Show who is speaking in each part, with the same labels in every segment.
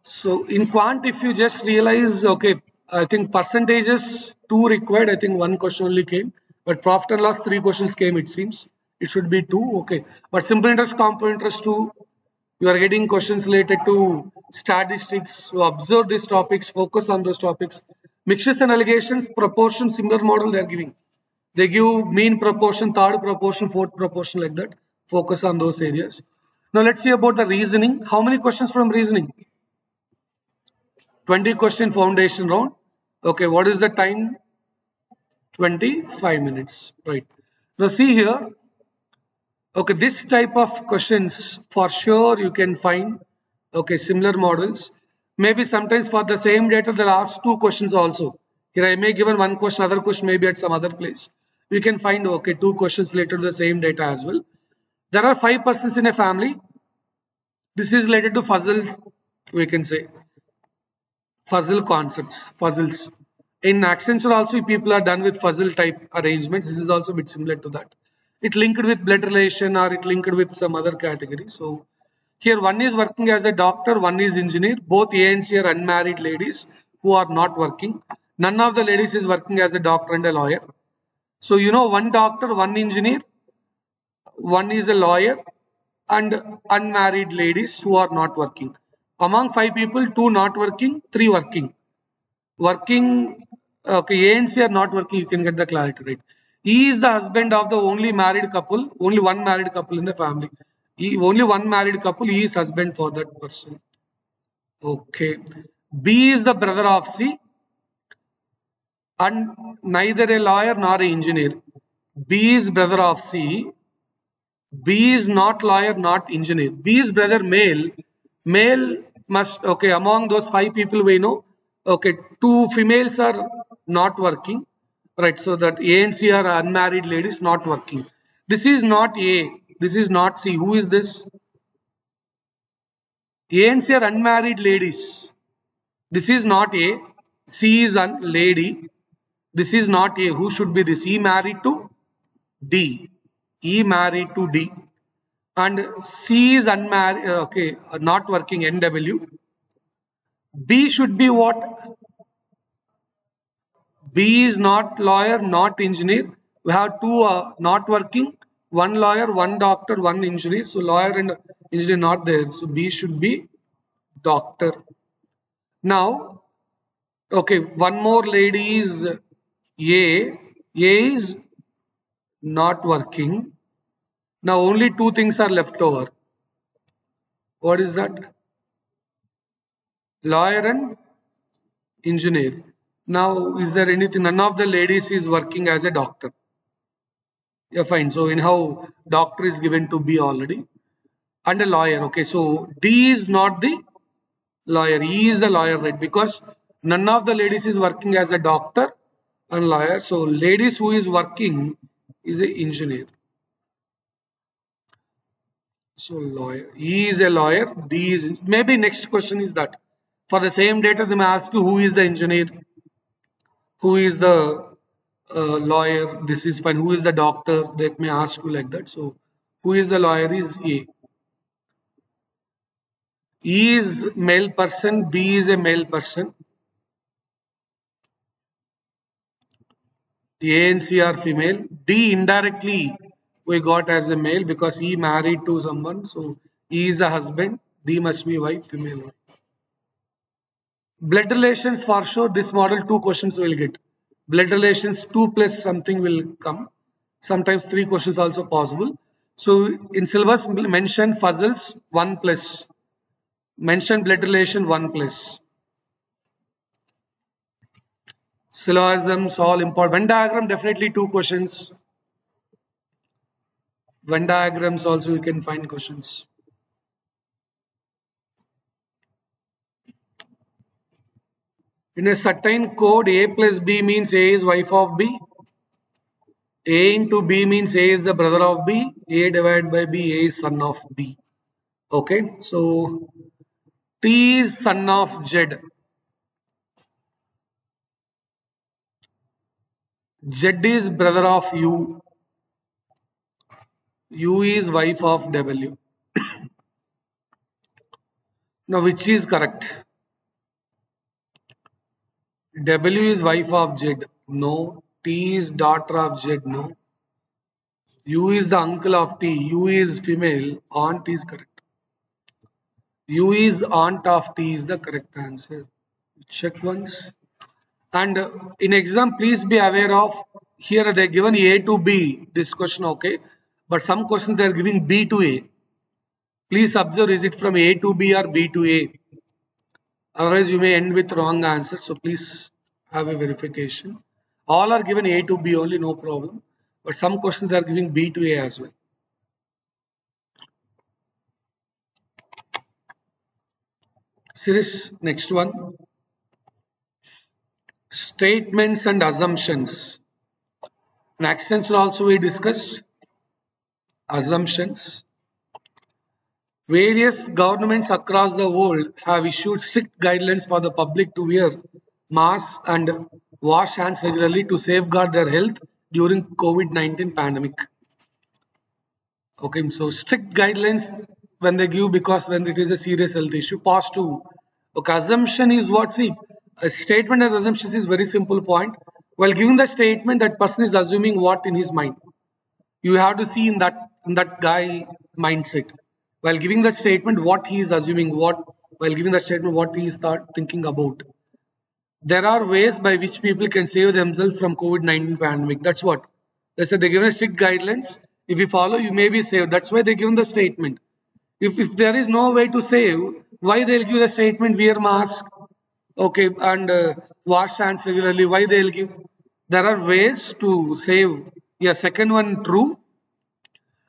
Speaker 1: So in quant, if you just realize, okay, I think percentages 2 required. I think 1 question only came, but profit and loss 3 questions came. It seems it should be 2. Okay, but simple interest, compound interest 2. You are getting questions related to statistics. So observe these topics, focus on those topics. Mixtures and allegations, proportion, similar model they are giving. They give mean proportion, third proportion, fourth proportion, like that. Focus on those areas. Now let's see about the reasoning. How many questions from reasoning? 20 question foundation round. Okay, what is the time? 25 minutes. Right. Now see here. Okay, this type of questions for sure you can find. Okay, similar models. Maybe sometimes for the same data, the last 2 questions also. Here I may given 1 question, other question maybe at some other place. You can find, okay, 2 questions related to the same data as well. There are 5 persons in a family. This is related to puzzles, we can say. Puzzle concepts, puzzles. In Accenture also, people are done with puzzle type arrangements. This is also a bit similar to that. It linked with blood relation or it linked with some other category. So here one is working as a doctor, one is engineer. Both A and C are unmarried ladies who are not working. None of the ladies is working as a doctor and a lawyer. So you know, one doctor, one engineer, one is a lawyer, and unmarried ladies who are not working. Among 5 people, 2 not working, 3 working. Working, okay, A and C are not working, you can get the clarity, right? He is the husband of the only married couple, only one married couple in the family. Only one married couple, he is husband for that person. Okay. B is the brother of C, and neither a lawyer nor an engineer. B is brother of C. B is not lawyer, not engineer. B is brother male. Male must, okay, among those 5 people we know, okay, 2 females are not working, right? So that A and C are unmarried ladies not working. This is not A, this is not C. Who is this? A and C are unmarried ladies. This is not A. C is a lady. This is not A. Who should be this? E married to D. E married to D. And C is unmarried, okay, not working, NW. B should be what? B is not lawyer, not engineer. We have 2 not working, 1 lawyer, 1 doctor, 1 engineer. So lawyer and engineer not there. So B should be doctor. Now, okay, one more lady is A. A is not working. Now only 2 things are left over. What is that? Lawyer and engineer. Now, is there anything? None of the ladies is working as a doctor. Yeah, fine. So anyhow, doctor is given to B already, and a lawyer. Okay, so D is not the lawyer. E is the lawyer, right? Because none of the ladies is working as a doctor and lawyer. So ladies who is working is a engineer. So lawyer. E is a lawyer. D is maybe next question is that for the same data they may ask you who is the engineer, who is the lawyer. This is fine. Who is the doctor? They may ask you like that. So who is the lawyer is A. E is male person, B is a male person. A and C are female. D indirectly we got as a male because E married to someone. So E is a husband, D must be wife, female. Blood relations for sure. This model 2 questions will get. Blood relations 2 plus something will come. Sometimes 3 questions also possible. So in syllabus mention puzzles 1 plus. Mention blood relation 1 plus. Syllogisms all important. Venn diagram definitely 2 questions. Venn diagrams also you can find questions. In a certain code, A plus B means A is wife of B. A into B means A is the brother of B. A divided by B, A is son of B. Okay, so T is son of Z. Z is brother of U. U is wife of W. Now, which is correct? W is wife of Z. No. T is daughter of Z. No. U is the uncle of T. U is female. Aunt is correct. U is aunt of T is the correct answer. Check once. And in exam, please be aware of here they are given A to B. This question, okay. But some questions they are giving B to A. Please observe, is it from A to B or B to A? Otherwise, you may end with wrong answer. So please have a verification. All are given A to B only, no problem. But some questions they are giving B to A as well. Series, next one. Statements and assumptions. In Accenture also we discussed assumptions. Various governments across the world have issued strict guidelines for the public to wear masks and wash hands regularly to safeguard their health during COVID-19 pandemic. Okay, so strict guidelines when they give because when it is a serious health issue. Pause 2. Okay, assumption is what? See, a statement as assumptions is very simple point. While giving the statement, that person is assuming what in his mind. You have to see in that guy mindset. While giving that statement, what he is assuming, while giving that statement, what he is thinking about. There are ways by which people can save themselves from COVID-19 pandemic. That's what they said. They given a strict guidelines. If you follow, you may be saved. That's why they given the statement. If there is no way to save, why they'll give the statement wear mask, okay, and wash hands regularly? Why they'll give? There are ways to save. Yeah, second one true.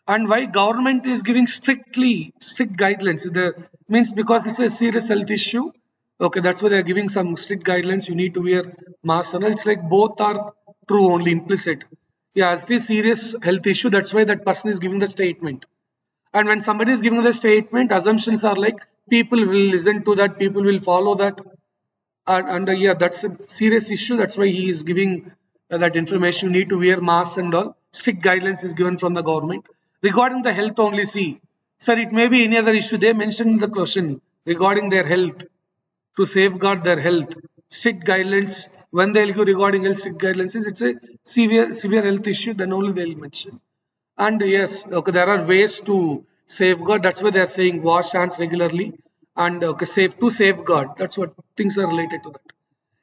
Speaker 1: And why government is giving strict guidelines? The means because it's a serious health issue. Okay, that's why they're giving some strict guidelines. You need to wear masks and all. It's like both are true, only implicit. Yeah, it's the serious health issue. That's why that person is giving the statement. And when somebody is giving the statement, assumptions are like people will listen to that, people will follow that. And yeah, that's a serious issue. That's why he is giving that information. You need to wear masks and all. Strict guidelines is given from the government. Regarding the health only, see, sir, it may be any other issue. They mentioned in the question regarding their health, to safeguard their health. Strict guidelines, when they'll give regarding health strict guidelines, is it's a severe health issue, then only they'll mention. And yes, okay, there are ways to safeguard. That's why they are saying wash hands regularly and okay, safeguard. That's what things are related to that.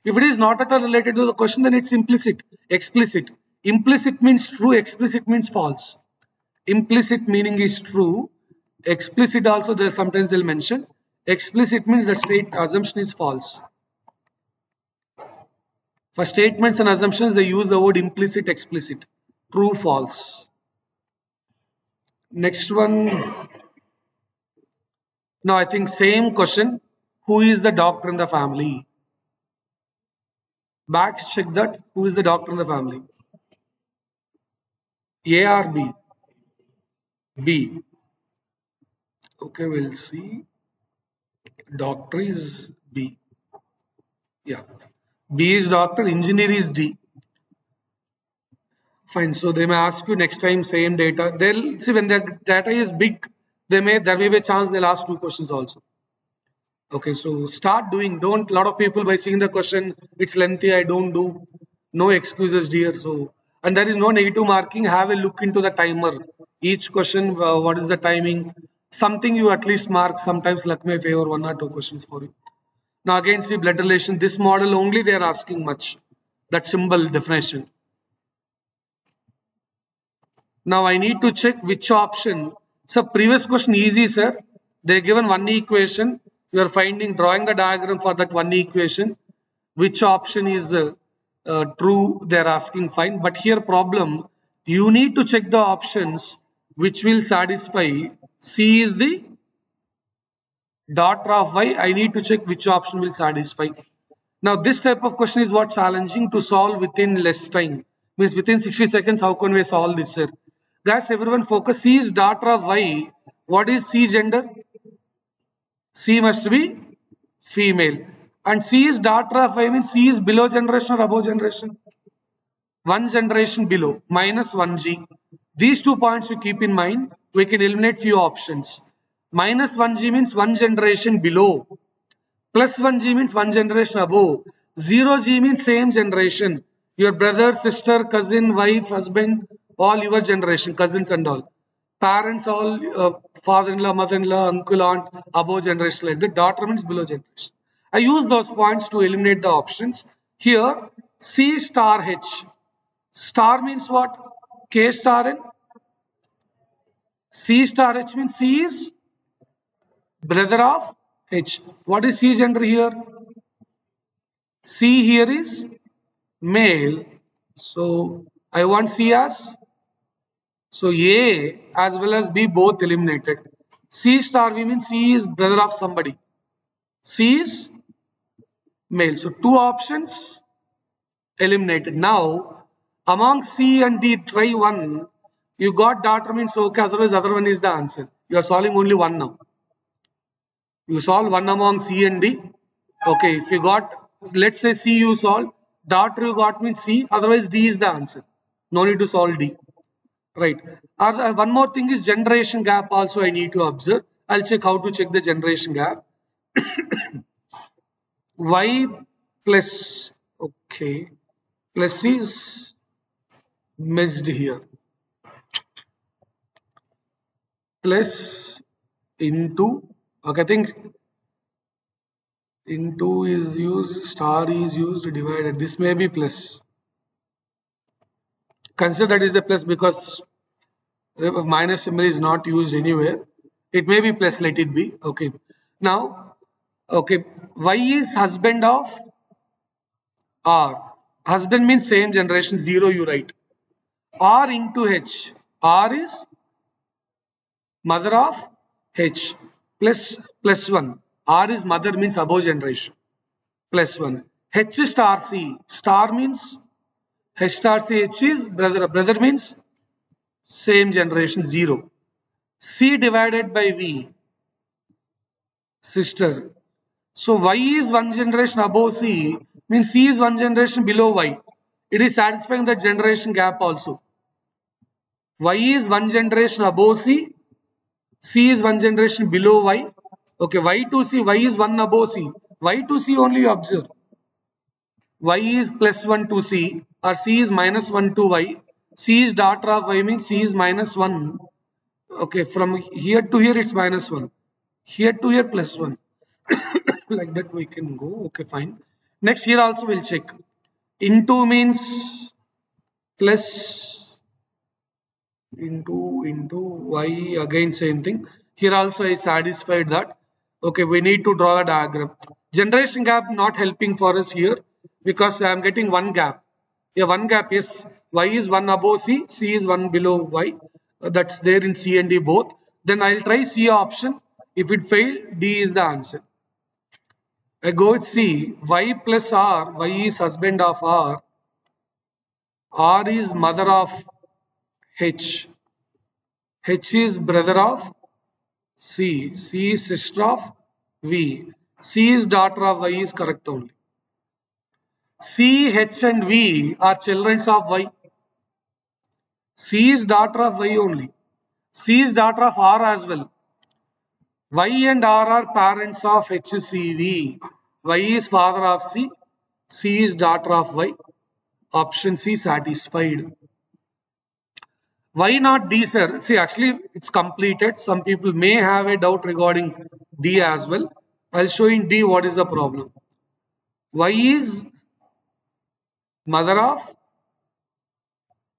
Speaker 1: If it is not at all related to the question, then it's implicit. Explicit. Implicit means true. Explicit means false. Implicit meaning is true. Explicit also sometimes they'll mention. Explicit means the state assumption is false. For statements and assumptions, they use the word implicit, explicit. True, false. Next one. Now I think same question. Who is the doctor in the family? Back check that. Who is the doctor in the family? A or B? B. Okay, we'll see. Doctor is B. Yeah. B is doctor, engineer is D. Fine. So they may ask you next time same data. They'll see when the data is big, there may be a chance they'll ask 2 questions also. Okay, so start doing. Don't, a lot of people by seeing the question, it's lengthy, I don't do. No excuses, dear. So, and there is no negative marking. Have a look into the timer. Each question, what is the timing? Something you at least mark. Sometimes luck may favor 1 or 2 questions for you. Now again, see blood relation. This model only they are asking much. That symbol definition. Now I need to check which option. So previous question easy, sir. They given one equation. You are drawing the diagram for that one equation. Which option is true? They are asking fine. But here problem. You need to check the options which will satisfy. C is the daughter of Y. I need to check which option will satisfy. Now this type of question is what challenging to solve within less time. Means within 60 seconds, how can we solve this, sir? Guys, everyone focus. C is daughter of Y. What is C gender? C must be female. And C is daughter of Y means C is below generation or above generation? 1 generation below, minus 1G. These 2 points you keep in mind. We can eliminate few options. Minus 1G means 1 generation below. Plus 1G means 1 generation above. 0G means same generation. Your brother, sister, cousin, wife, husband, all your generation, cousins and all. Parents, all father-in-law, mother-in-law, uncle, aunt, above generation like that. Daughter means below generation. I use those points to eliminate the options. Here, C star H. Star means what? K star N. C star H means C is brother of H. What is C gender here? C here is male. So I want C as, so A as well as B both eliminated. C star V means C is brother of somebody. C is male. So two options eliminated. Now among C and D, try one. You got daughter means okay, otherwise other one is the answer. You are solving only one now. You solve one among C and D. Okay, if you got, let's say C you solve, daughter you got means C, otherwise D is the answer. No need to solve D. Right. One more thing is generation gap also I need to observe. I'll check how to check the generation gap. Y plus, okay, plus is missed here. Plus into, okay, I think into is used, star is used, divided. This may be plus. Consider that is a plus because minus symbol is not used anywhere. It may be plus, let it be. Okay. Now, okay, Y is husband of R. Husband means same generation, 0 you write. R into H. R is mother of H plus 1. R is mother means above generation. Plus 1. H star C. Star means H star C. H is brother. Brother means same generation, 0. C divided by V. Sister. So Y is one generation above C means C is one generation below Y. It is satisfying the generation gap also. Y is one generation above C. C is one generation below Y. Okay, Y to C, Y is one above C. Y to C only you observe. Y is plus 1 to C or C is minus 1 to Y. C is daughter of Y means C is minus 1. Okay, from here to here it's minus 1. Here to here plus 1. Like that we can go. Okay, fine. Next here also we'll check. Into means plus into Y, again same thing. Here also I satisfied that. Okay, we need to draw a diagram. Generation gap not helping for us here because I am getting one gap. Yeah, one gap, yes. Y is one above C, C is one below Y. That's there in C and D both. Then I'll try C option. If it fail, D is the answer. I go with C. Y plus R. Y is husband of R. R is mother of H. H is brother of C. C is sister of V. C is daughter of Y is correct only. C, H and V are children of Y. C is daughter of Y only. C is daughter of R as well. Y and R are parents of HCV. Y is father of C. C is daughter of Y. Option C satisfied. Why not D, sir? See, actually, it's completed. Some people may have a doubt regarding D as well. I'll show in D what is the problem. Y is mother of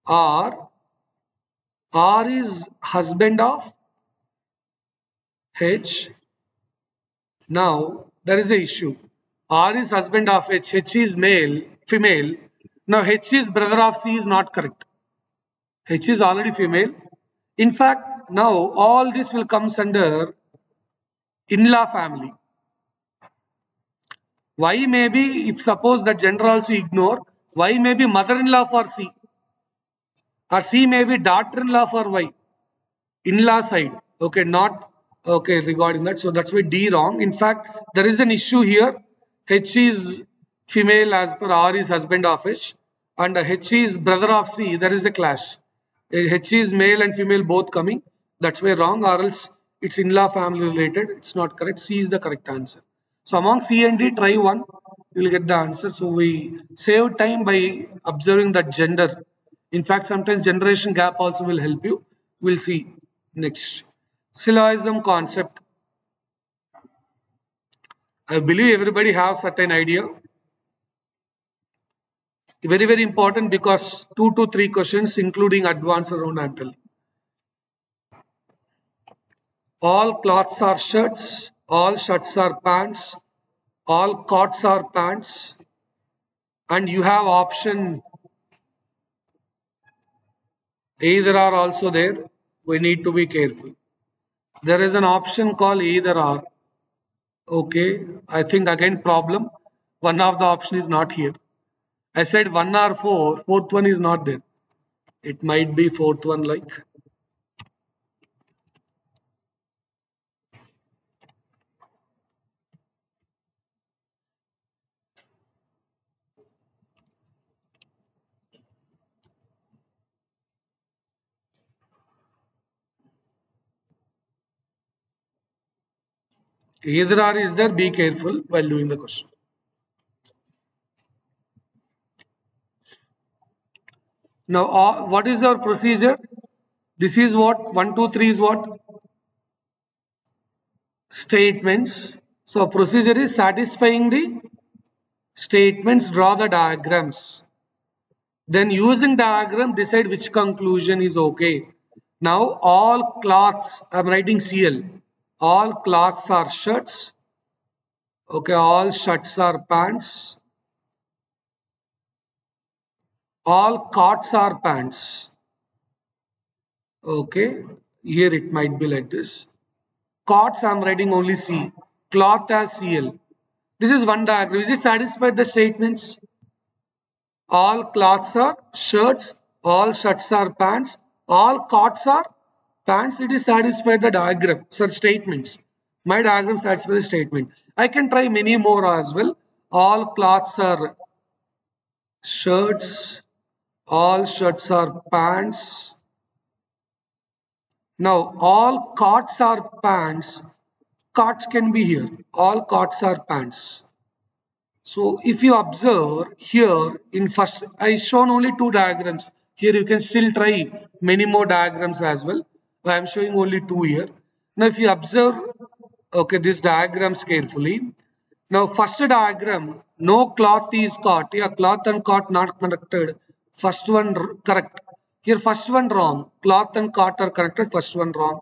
Speaker 1: R. R is husband of H. Now, there is a issue. R is husband of H. H is male, female. Now, H is brother of C is not correct. H is already female. In fact, now all this will comes under in-law family. Y may be, if suppose that gender also ignore, Y may be mother-in-law for C. Or C may be daughter-in-law for Y. In-law side. Okay, not okay regarding that. So that's why D wrong. In fact, there is an issue here. H is female as per R is husband of H. And H is brother of C. There is a clash. H is male and female both coming. That's why wrong, or else it's in-law family related. It's not correct. C is the correct answer. So among C and D, try one. you will get the answer. So we save time by observing that gender. In fact, sometimes generation gap also will help you. We'll see next. Syllogism concept. I believe everybody has certain idea. Very, very important because 2 to 3 questions, including advanced round, I'm telling. All cloths are shirts, all shirts are pants, all coats are pants, and you have option either are also there. We need to be careful. There is an option called either or. Okay, I think again problem. One of the option is not here. I said 1 or 4, fourth one is not there. It might be fourth one like. Either or is there, be careful while doing the question. Now, what is our procedure? This is what 1, 2, 3 is what? Statements. So, procedure is satisfying the statements, draw the diagrams. Then using diagram, decide which conclusion is okay. Now, all cloths, I am writing CL. All cloths are shirts. Okay, all shirts are pants. All coats are pants. Okay, here it might be like this. Coats, I am writing only C. Cloth as CL. This is one diagram. Is it satisfied the statements? All cloths are shirts. All shirts are pants. All coats are pants. It is satisfied the diagram. Sir, statements. My diagram satisfies the statement. I can try many more as well. All cloths are shirts. All shirts are pants. Now, all coats are pants. Coats can be here. All coats are pants. So, if you observe here in first, I shown only 2 diagrams. Here you can still try many more diagrams as well. I am showing only 2 here. Now, if you observe, okay, these diagrams carefully. Now, first diagram, no cloth is caught. Yeah, cloth and caught not connected. First one correct. Here, first one wrong. Cloth and caught are connected. First one wrong.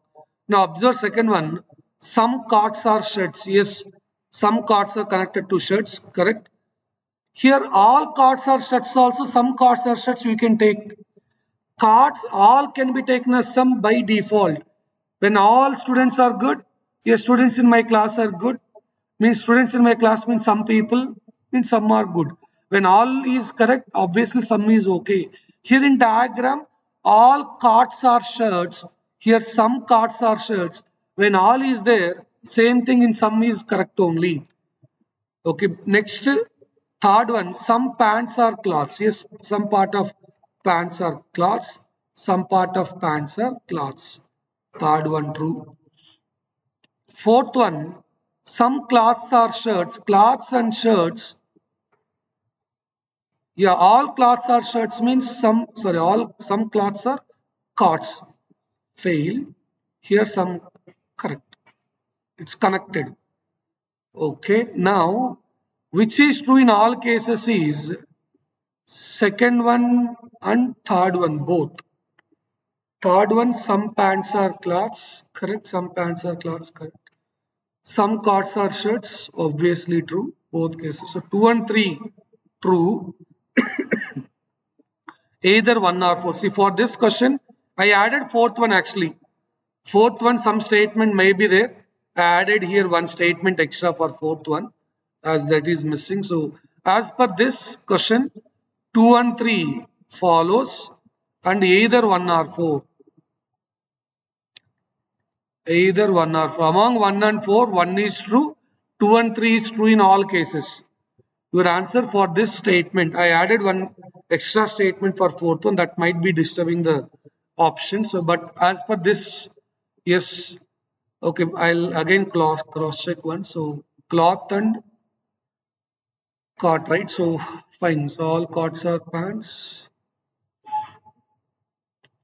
Speaker 1: Now, observe second one. Some cots are shirts. Yes, some cots are connected to shirts. Correct. Here, all cots are shirts. Also, some cots are shirts. We can take cards. All can be taken as some by default. When all students are good, yes, students in my class are good. Means students in my class means some people, means some are good. When all is correct, obviously some is okay. Here in diagram, all cards are shirts. Here some cards are shirts. When all is there, same thing in some is correct only. Okay, next, third one, some pants are cloths. Yes, some part of pants are cloths. Some part of pants are cloths. Third one true. Fourth one, some cloths are shirts. Cloths and shirts. Yeah, all cloths are shirts means some cloths are coats. Fail. Here some correct. It's connected. Okay, now which is true in all cases is second one and third one both. Third one, some pants are cloths. Correct. Some pants are cloths. Correct. Some coats are shirts, obviously true, both cases. So 2 and 3 true, either 1 or 4. See, for this question, I added fourth one actually. Fourth one, some statement may be there. I added here one statement extra for fourth one as that is missing. So as per this question, 2 and 3 follows and either 1 or 4. Either 1 or 4. Among 1 and 4, 1 is true, 2 and 3 is true in all cases. Your answer for this statement, I added one extra statement for fourth one that might be disturbing the option. So, but as per this, yes, okay, I'll again cross check one. So, cloth and cot, right? So fine. So all cots are pants.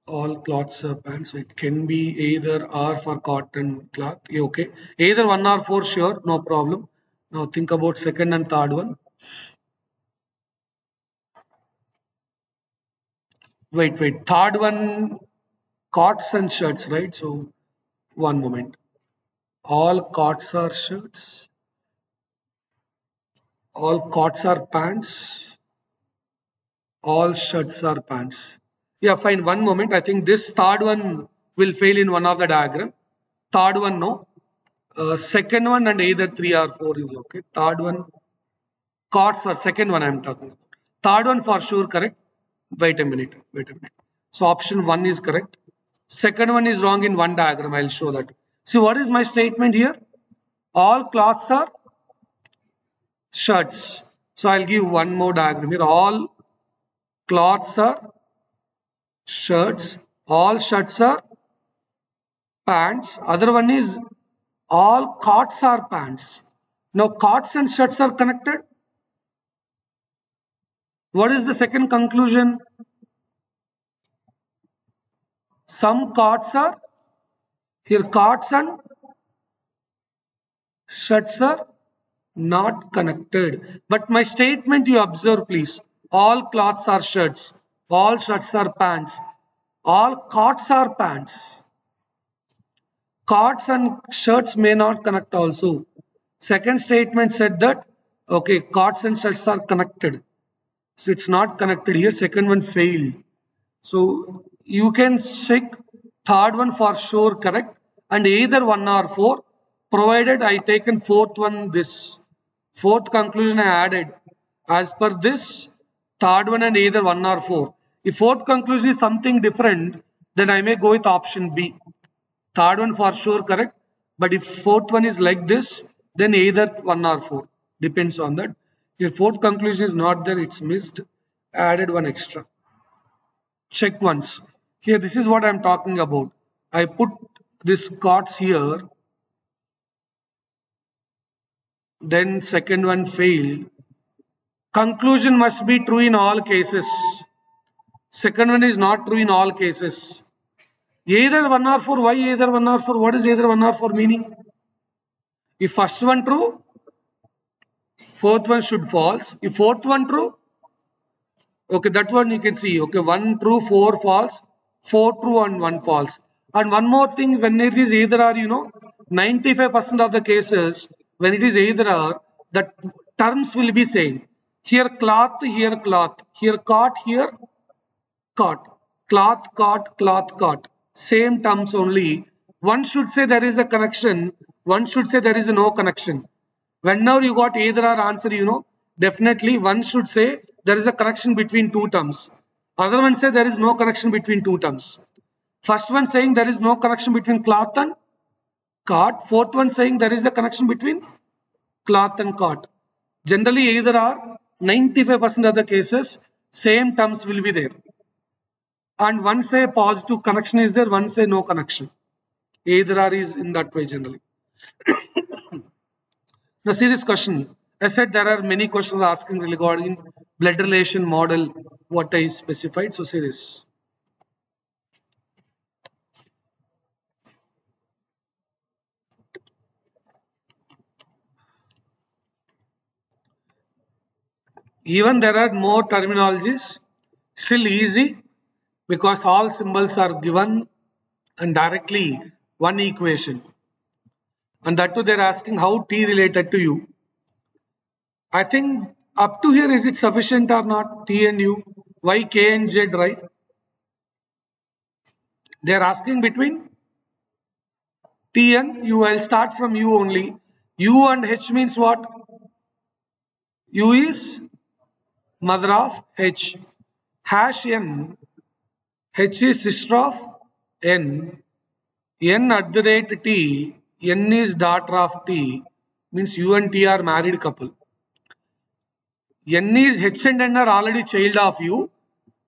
Speaker 1: All cloths are pants. So it can be either R for cotton cloth. Yeah, okay. Either one or four, sure, no problem. Now think about second and third one. Wait. Third one, cots and shirts, right? So one moment. All cots are shirts. All cots are pants. All shirts are pants. Yeah, fine. One moment. I think this third one will fail in one of the diagram. Third one, no. Second one and either 3 or 4 is okay. Third one, cots or second one I'm talking about. Third one for sure correct. Wait a minute. So option 1 is correct. Second one is wrong in one diagram. I'll show that. See, what is my statement here? All cloths are shirts. So I'll give one more diagram here. All cloths are shirts. All shirts are pants. Other one is all cots are pants. Now cots and shirts are connected. What is the second conclusion? Some cots are here, cots and shirts are not connected. But my statement you observe please. All cloths are shirts. All shirts are pants. All cots are pants. Cots and shirts may not connect also. Second statement said that okay, cots and shirts are connected. So it's not connected here. Second one failed. So you can check third one for sure correct and either 1 or 4 provided I taken fourth one this. Fourth conclusion I added as per this third one and either 1 or 4. If fourth conclusion is something different then I may go with option B. Third one for sure correct but if fourth one is like this then either 1 or 4 depends on that. If fourth conclusion is not there it's missed. Added one extra. Check once. Here, this is what I'm talking about. I put this cots here. Then second one failed. Conclusion must be true in all cases. Second one is not true in all cases. Either 1 or 4. Why either 1 or 4? What is either 1 or 4 meaning? If first one true, fourth one should false. If fourth one true, okay, that one you can see. Okay, 1 true, 4 false, 4 true and 1 false. And one more thing, when it is either or, 95% of the cases, when it is either or, the terms will be same. Here cloth, here cloth. Here cot, here cot. Cloth, cot, cloth, cot. Same terms only. One should say there is a connection. One should say there is no connection. Whenever you got either or answer, definitely one should say there is a connection between two terms. Other one say there is no connection between two terms. First one saying there is no connection between cloth and cot. Fourth one saying there is a connection between cloth and cot. Generally either are 95% of the cases same terms will be there. And one say positive connection is there, one say no connection. Either or is in that way generally. Now see this question. I said there are many questions asking regarding blood relation model, what I specified. So see this. Even there are more terminologies, still easy because all symbols are given and directly one equation. And that too they're asking how T related to U. I think up to here is it sufficient or not? T and U. Why K and Z, right? They're asking between T and U. I'll start from U only. U and H means what? U is mother of H. Hash N. H is sister of N. N at the rate T. N is daughter of T. Means U and T are married couple. N is H and N are already child of U.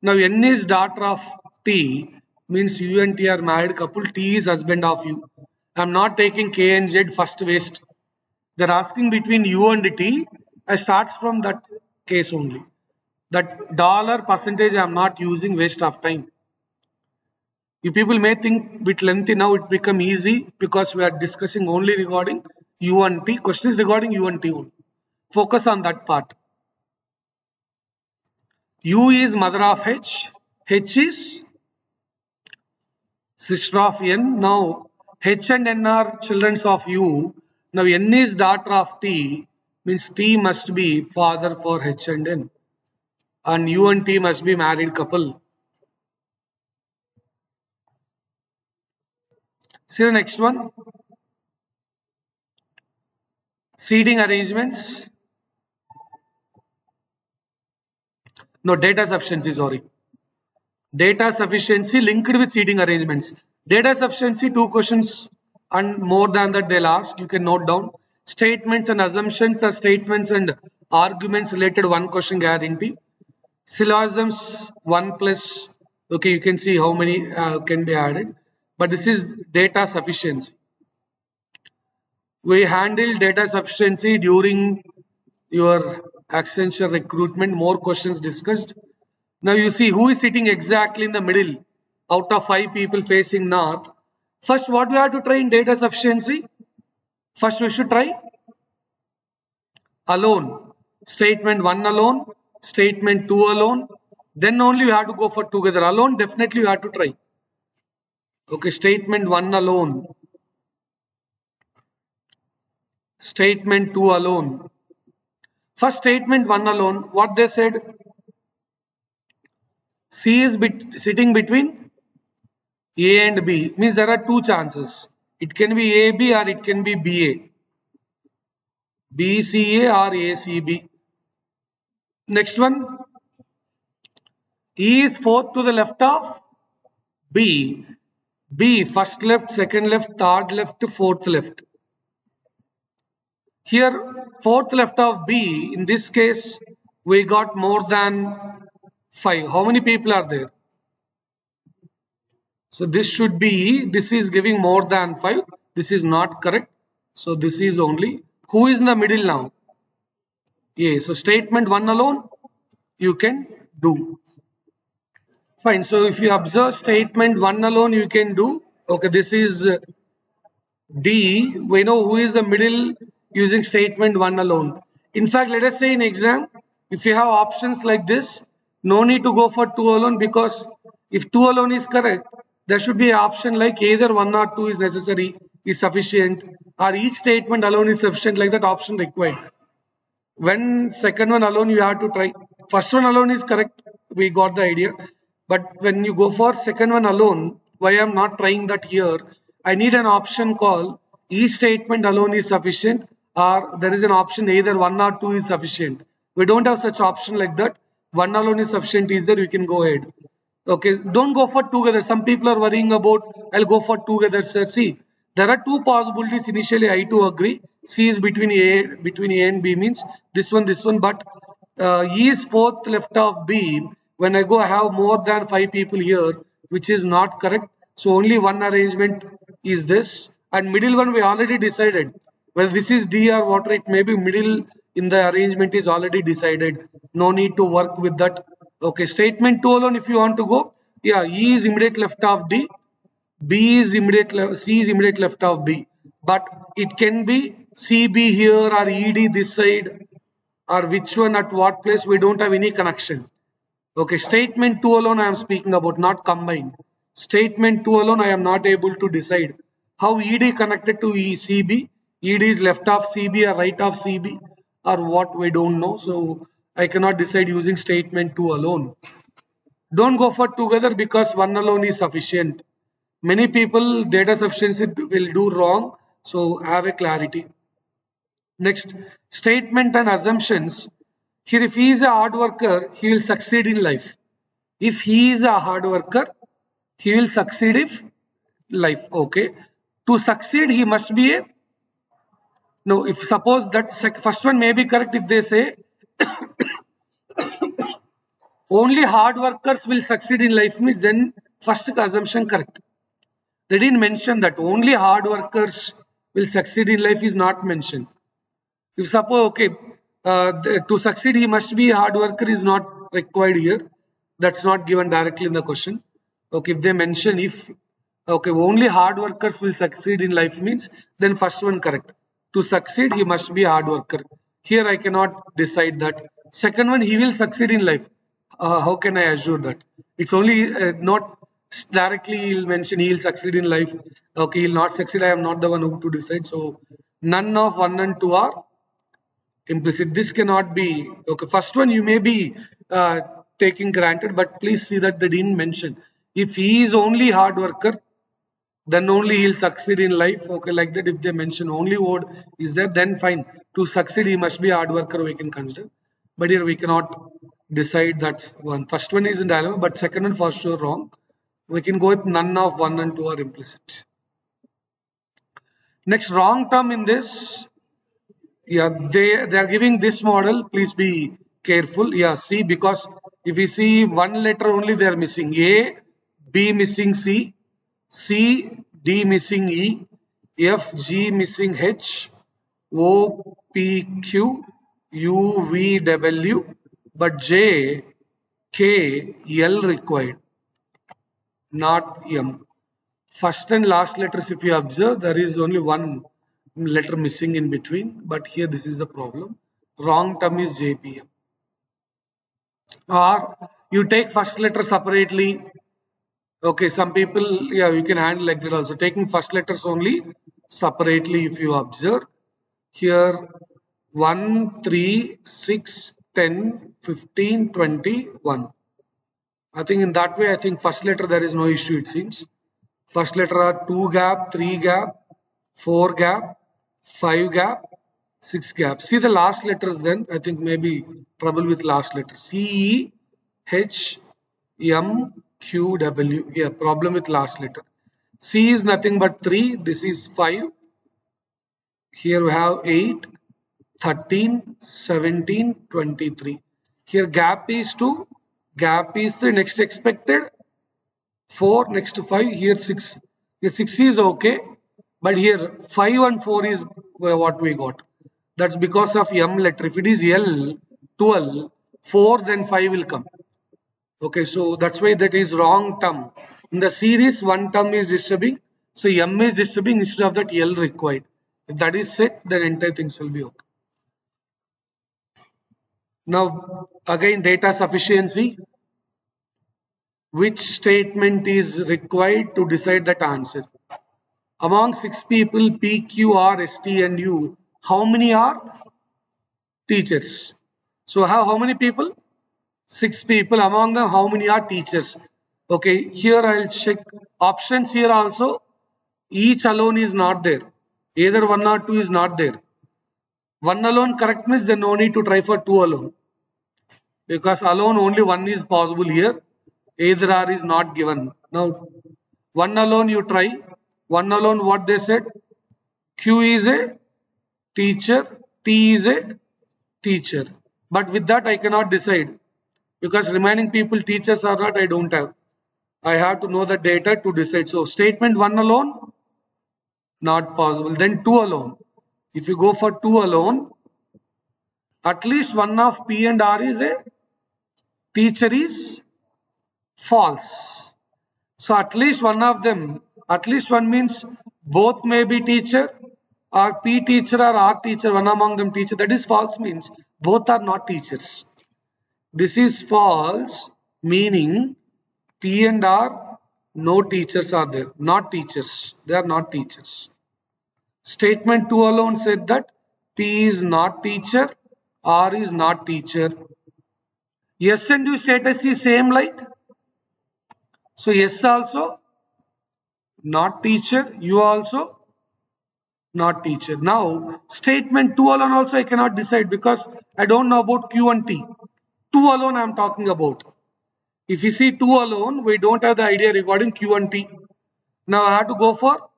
Speaker 1: Now N is daughter of T. Means U and T are married couple. T is husband of U. I am not taking K and Z first waste. They are asking between U and T. I starts from that case only. That dollar percentage I am not using, waste of time. You people may think bit lengthy, now it become easy because we are discussing only regarding U and T. Question is regarding U and T only. Focus on that part. U is mother of H. H is sister of N. Now H and N are children of U. Now N is daughter of T, means T must be father for H and N. And U and T must be married couple. See the next one. Seeding arrangements. No, data sufficiency, sorry. Data sufficiency linked with seeding arrangements. Data sufficiency, 2 questions and more than that they'll ask. You can note down. Statements and assumptions are statements and arguments related 1 question guarantee. Syllogisms 1 plus. Okay, you can see how many can be added. But this is data sufficiency. We handle data sufficiency during your Accenture recruitment. More questions discussed. Now you see who is sitting exactly in the middle out of 5 people facing north. First, what we have to try in data sufficiency? First, we should try alone. Statement 1 alone, statement 2 alone. Then only we have to go for together. Alone, definitely you have to try. Okay, statement 1 alone. Statement 2 alone. First statement 1 alone, what they said? C is sitting between A and B. Means there are 2 chances. It can be AB or it can be BA. BCA or ACB. Next one. E is fourth to the left of B. B first left, second left, third left, fourth left. Here fourth left of B, in this case we got more than 5. How many people are there? So this should be, this is giving more than 5. This is not correct. So this is only, who is in the middle now? A. So statement 1 alone you can do. Fine. So if you observe statement 1 alone you can do. Okay, this is D. We know who is the middle using statement 1 alone. In fact, let us say in exam, if you have options like this, no need to go for 2 alone, because if 2 alone is correct, there should be an option like either 1 or 2 is necessary, is sufficient, or each statement alone is sufficient, like that option required. When second one alone you have to try. First one alone is correct, we got the idea. But when you go for second one alone, why I am not trying that here? I need an option called each statement alone is sufficient, or there is an option either 1 or 2 is sufficient. We don't have such option like that. 1 alone is sufficient is there, you can go ahead. Okay, don't go for together. Some people are worrying about, I'll go for together, sir. See, there are 2 possibilities. Initially, I too agree. C is between A and B, means this one, but E is fourth left of B. When I go, I have more than 5 people here, which is not correct. So only one arrangement is this, and middle one we already decided. Whether this is D or whatever it may be, middle in the arrangement is already decided. No need to work with that. Okay, statement 2 alone if you want to go, yeah, E is immediate left of D, B is immediate left, C is immediate left of B. But it can be CB here or ED this side, or which one at what place, we don't have any connection. Okay, statement 2 alone I am speaking about, not combined. Statement 2 alone I am not able to decide. How ED connected to CB, ED is left of CB or right of CB, or what, we don't know. So I cannot decide using statement 2 alone. Don't go for together, because 1 alone is sufficient. Many people data sufficiency will do wrong, so have a clarity. Next, statement and assumptions. Here, if he is a hard worker, he will succeed in life. If he is a hard worker, he will succeed in life. Okay. To succeed, he must be a, no, if suppose that first one may be correct, if they say only hard workers will succeed in life, means then first assumption correct. They didn't mention that only hard workers will succeed in life is not mentioned. If suppose, okay,
Speaker 2: To succeed, he must be a hard worker is not required here. That's not given directly in the question. Okay, if they mention if okay only hard workers will succeed in life means then first one correct. To succeed, he must be a hard worker. Here I cannot decide that. Second one, he will succeed in life. How can I assure that? It's only not directly he'll mention he'll succeed in life. Okay, he'll not succeed. I am not the one who to decide. So none of 1 and 2 are implicit. This cannot be okay. First one you may be taking granted, but please see that they didn't mention. If he is only hard worker, then only he'll succeed in life. Okay, like that. If they mention only word is there, then fine. To succeed, he must be a hard worker. We can consider, but here we cannot decide. That's one. First one is in dilemma, but second one for sure wrong. We can go with none of 1 and 2 are implicit. Next wrong term in this. Yeah, they are giving this model. Please be careful. Yeah, see, because if you see one letter only, they are missing A, B missing C, C, D missing E, F, G missing H, O, P, Q, U, V, W, but J, K, L required, not M. First and last letters, if you observe, there is only one letter missing in between, but here this is the problem. Wrong term is JPM. Or you take first letter separately. Okay, some people, yeah, you can handle like that also. Taking first letters only separately, if you observe. Here 1, 3, 6, 10, 15, 20, 1. I think in that way, I think first letter there is no issue, it seems. First letter are 2 gap, 3 gap, 4 gap, 5 gap, 6 gap. See the last letters then, I think maybe trouble with last letter. C, E, H, M, Q, W. Yeah, problem with last letter. C is nothing but 3. This is 5. Here we have 8, 13, 17, 23. Here gap is 2. Gap is 3. Next expected 4, next to 5, here 6. Here 6 is okay, but here 5 and 4 is what we got. That's because of M letter. If it is L, 12, 4, then 5 will come. Okay, so that's why that is wrong term. In the series, one term is disturbing, so M is disturbing instead of that L required. If that is set, then entire things will be okay. Now, again, data sufficiency. Which statement is required to decide that answer? Among 6 people, P, Q, R, S, T, and U, how many are teachers? So how many people? 6 people. Among them, how many are teachers? Okay, here I'll check options here also. Each alone is not there. Either 1 or 2 is not there. 1 alone correct means then no need to try for 2 alone. Because alone only 1 is possible here. Either R is not given. Now, 1 alone you try. 1 alone what they said? Q is a teacher, T is a teacher. But with that I cannot decide. Because remaining people teachers or not I don't have. I have to know the data to decide. So statement 1 alone, not possible. Then 2 alone. If you go for 2 alone, at least one of P and R is a teacher is false. So at least one of them, at least one means both may be teacher or P teacher or R teacher, one among them teacher. That is false means both are not teachers. This is false meaning P and R, no teachers are there, not teachers. They are not teachers. Statement 2 alone said that P is not teacher, R is not teacher. S and U status is same like. So S also not teacher, U also not teacher. Now statement 2 alone also I cannot decide because I don't know about Q and T. 2 alone I am talking about. If you see 2 alone, we don't have the idea regarding Q and T. Now I have to go for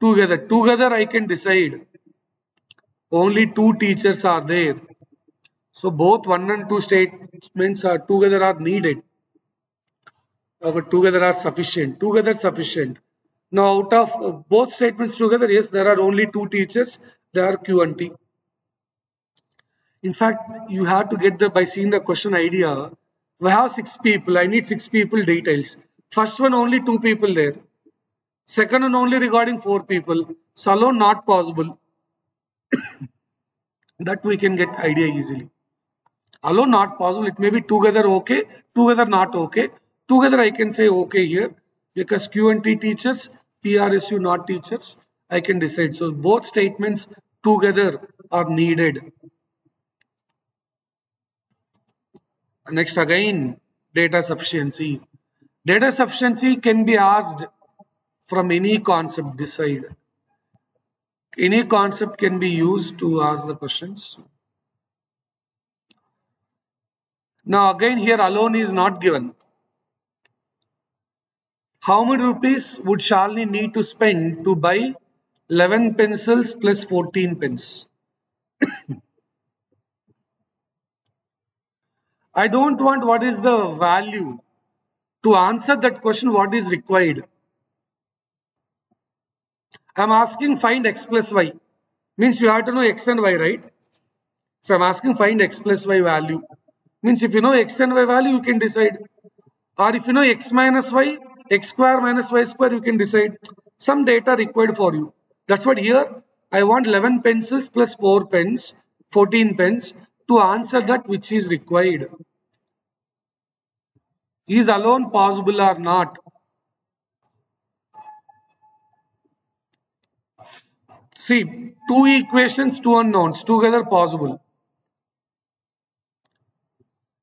Speaker 2: together. Together I can decide. Only 2 teachers are there. So both 1 and 2 statements are together are needed. Together are sufficient. Together sufficient. Now out of both statements together, yes, there are only 2 teachers. They are Q and T.
Speaker 1: In fact, you have to get the by seeing the question idea. We have 6 people. I need 6 people details. First one only 2 people there. Second one only regarding 4 people. So alone not possible. That we can get idea easily. Alone not possible. It may be together okay, together not okay. Together I can say okay here because Q and T teachers, PRSU not teachers. I can decide. So both statements together are needed. Next again, data sufficiency. Data sufficiency can be asked from any concept this side. Any concept can be used to ask the questions. Now again here alone is not given. How many rupees would Shalini need to spend to buy 11 pencils plus 14 pens? I don't want what is the value. To answer that question, what is required? I am asking find x plus y. Means you have to know x and y, right? So I'm asking find x plus y value. Means if you know x and y value, you can decide. Or if you know x minus y, x square minus y square, you can decide. Some data required for you. That's what here I want 11 pencils plus 4 pens, 14 pens to answer that which is required. Is alone possible or not? See, 2 equations, 2 unknowns, together possible.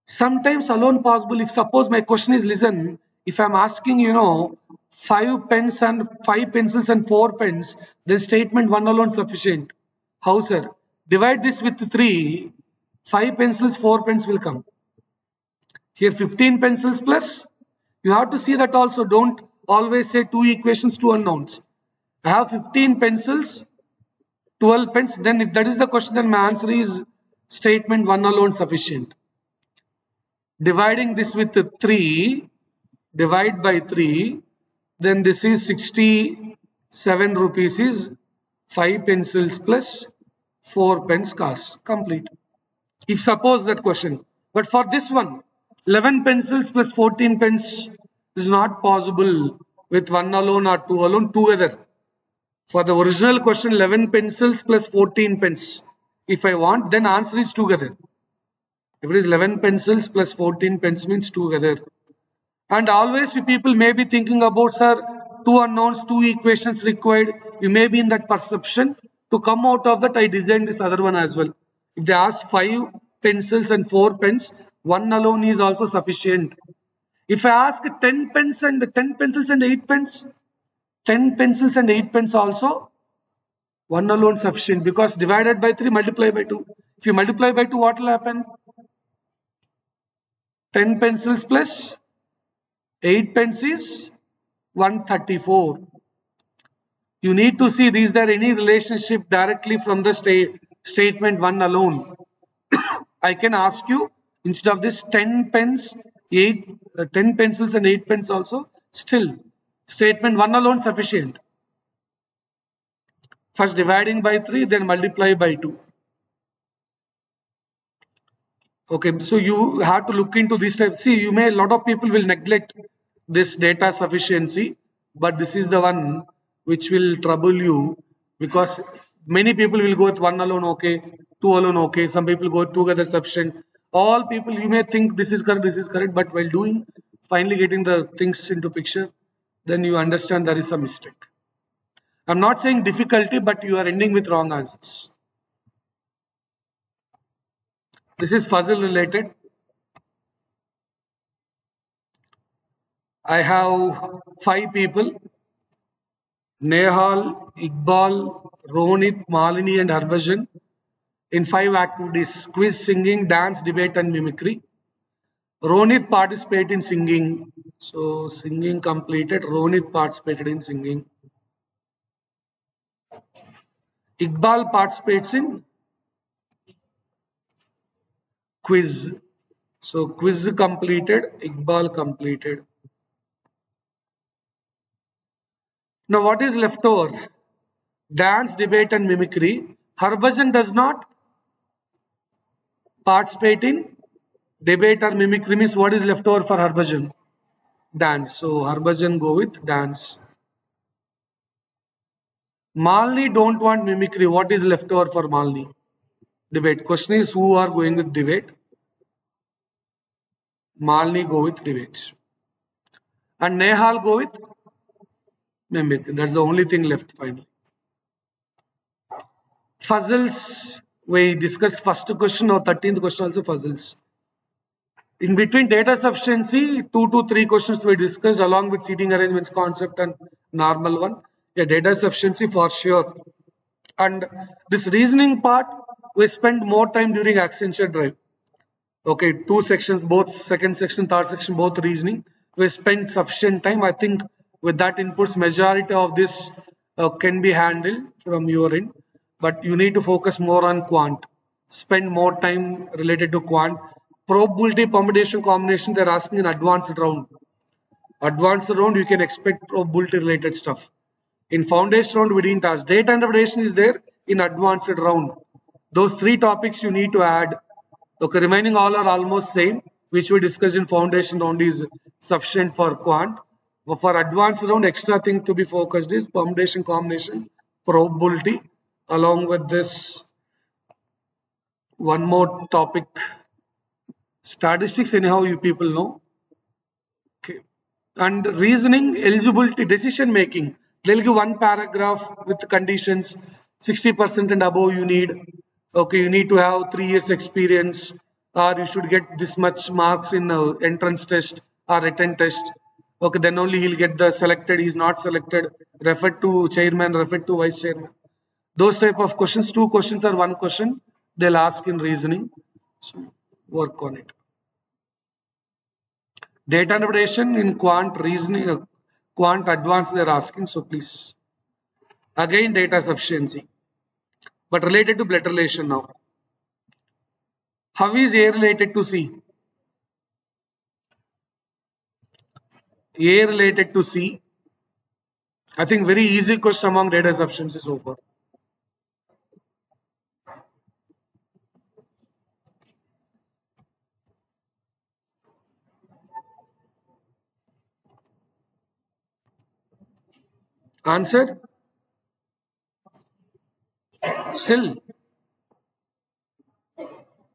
Speaker 1: Sometimes alone possible. If suppose my question is listen, if I'm asking, 5 pencils and 4 pens, then statement 1 alone sufficient. How sir? Divide this with 3, 5 pencils, 4 pens will come. Here 15 pencils plus, you have to see that also. Don't always say 2 equations, 2 unknowns. I have 15 pencils, 12 pens. Then if that is the question, then my answer is statement 1 alone sufficient. Dividing this with 3, divide by 3, then this is 67 rupees is 5 pencils plus 4 pens cost. Complete. If suppose that question. But for this one, 11 pencils plus 14 pens is not possible with 1 alone or 2 alone together. For the original question, 11 pencils plus 14 pens. If I want, then answer is together. If it is 11 pencils plus 14 pens means together. And always you people may be thinking about, sir, 2 unknowns, 2 equations required. You may be in that perception. To come out of that, I designed this other one as well. If they ask 5 pencils and 4 pens, 1 alone is also sufficient. If I ask 10 pens and 10 pencils and 8 pens, 10 pencils and 8 pens also, 1 alone sufficient because divided by 3, multiply by 2. If you multiply by 2, what will happen? 10 pencils plus 8 pens is 134. You need to see is there any relationship directly from the statement 1 alone. I can ask you instead of this 10 pens, 10 pencils and 8 pens also, still statement 1 alone sufficient. First dividing by 3, then multiply by 2. Okay, so you have to look into this type. See, you may, a lot of people will neglect this data sufficiency, but this is the one which will trouble you because many people will go with 1 alone okay, 2 alone okay, some people go together sufficient. All people, you may think this is correct, but while doing, finally getting the things into picture, then you understand there is a mistake. I'm not saying difficulty, but you are ending with wrong answers. This is puzzle related. I have 5 people: Nehal, Iqbal, Ronit, Malini, and Harbhajan in 5 activities: quiz, singing, dance, debate, and mimicry. Ronit participated in singing. So, singing completed. Ronit participated in singing. Iqbal participates in quiz. So, quiz completed. Iqbal completed. Now, what is left over? Dance, debate, and mimicry. Harbhajan does not Participate in debate or mimicry means what is left over for Harbhajan? Dance. So Harbhajan go with dance. Malni don't want mimicry. What is left over for Malni? Debate. Question is who are going with debate? Malni go with debate. And Nehal go with mimicry. That's the only thing left finally. Puzzles. We discussed first question or 13th question also puzzles. In between data sufficiency, 2 to 3 questions we discussed along with seating arrangements concept and normal one. Yeah, data sufficiency for sure. And this reasoning part, we spend more time during Accenture Drive. Okay, 2 sections, both second section, third section, both reasoning. We spend sufficient time. I think with that inputs, majority of this can be handled from your end. But you need to focus more on quant. Spend more time related to quant. Probability, permutation, combination, they're asking in advanced round. Advanced round, you can expect probability related stuff. In foundation round, we didn't ask. Data interpretation is there in advanced round. Those 3 topics you need to add. Okay, remaining all are almost same, which we discussed in foundation round is sufficient for quant. But for advanced round, extra thing to be focused is permutation, combination, probability, along with this one more topic, statistics. Anyhow, you people know. Okay. And reasoning, eligibility, decision making. They'll give one paragraph with conditions, 60% and above you need. Okay, you need to have 3 years experience, or you should get this much marks in entrance test or written test. Okay, then only he'll get the selected. He's not selected. Refer to chairman, refer to vice chairman. Those type of questions, 2 questions or 1 question, they'll ask in reasoning. So work on it. Data interpretation in quant reasoning, quant advanced they're asking, so please. Again, data sufficiency, but related to blood relation now. How is A related to C? A related to C. I think very easy question among data sufficiency so far. Answer? Still,